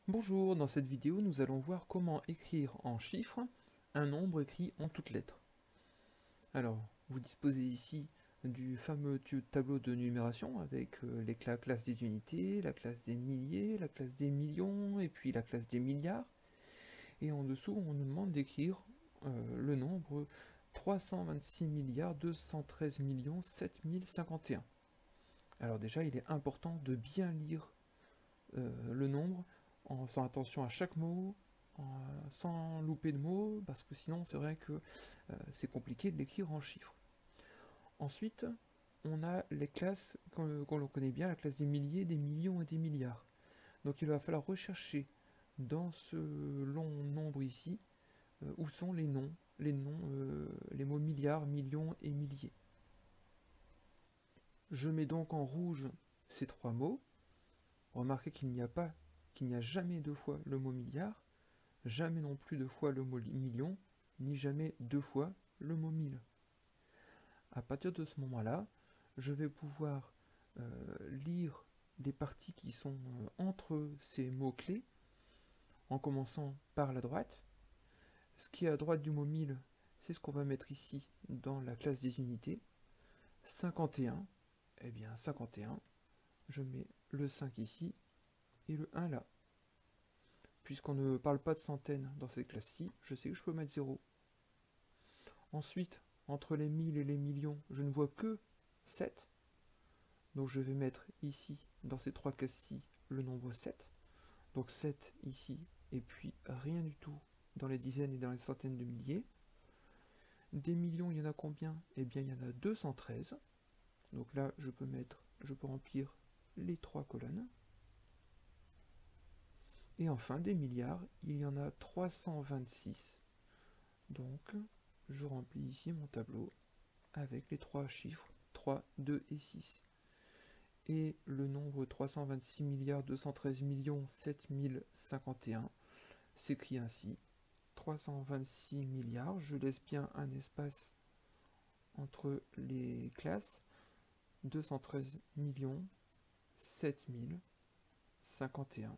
Bonjour, dans cette vidéo nous allons voir comment écrire en chiffres un nombre écrit en toutes lettres. Alors, vous disposez ici du fameux tableau de numération avec la classe des unités, la classe des milliers, la classe des millions et puis la classe des milliards. Et en dessous on nous demande d'écrire le nombre 326 milliards 213 millions 7051. Alors déjà il est important de bien lire le nombre en faisant attention à chaque mot, sans louper de mots, parce que sinon c'est vrai que c'est compliqué de l'écrire en chiffres. Ensuite, on a les classes qu'on connaît bien, la classe des milliers, des millions et des milliards. Donc il va falloir rechercher dans ce long nombre ici, où sont les mots milliards, millions et milliers. Je mets donc en rouge ces trois mots. Remarquez qu'il n'y a jamais deux fois le mot milliard, jamais non plus deux fois le mot million, ni jamais deux fois le mot mille. À partir de ce moment-là, je vais pouvoir lire les parties qui sont entre ces mots-clés, en commençant par la droite. Ce qui est à droite du mot 1000, c'est ce qu'on va mettre ici dans la classe des unités. 51, eh bien 51, je mets le 5 ici et le 1 là. Puisqu'on ne parle pas de centaines dans cette classe-ci, je sais que je peux mettre 0. Ensuite, entre les 1000 et les millions, je ne vois que 7. Donc je vais mettre ici, dans ces trois cases-ci, le nombre 7. Donc 7 ici, et puis rien du tout dans les dizaines et dans les centaines de milliers. Des millions, il y en a combien? Eh bien, il y en a 213. Donc là, je peux remplir les trois colonnes. Et enfin, des milliards, il y en a 326. Donc, je remplis ici mon tableau avec les trois chiffres 3, 2 et 6. Et le nombre 326 milliards 213 millions 7051 s'écrit ainsi. 326 milliards, je laisse bien un espace entre les classes. 213 millions 7051.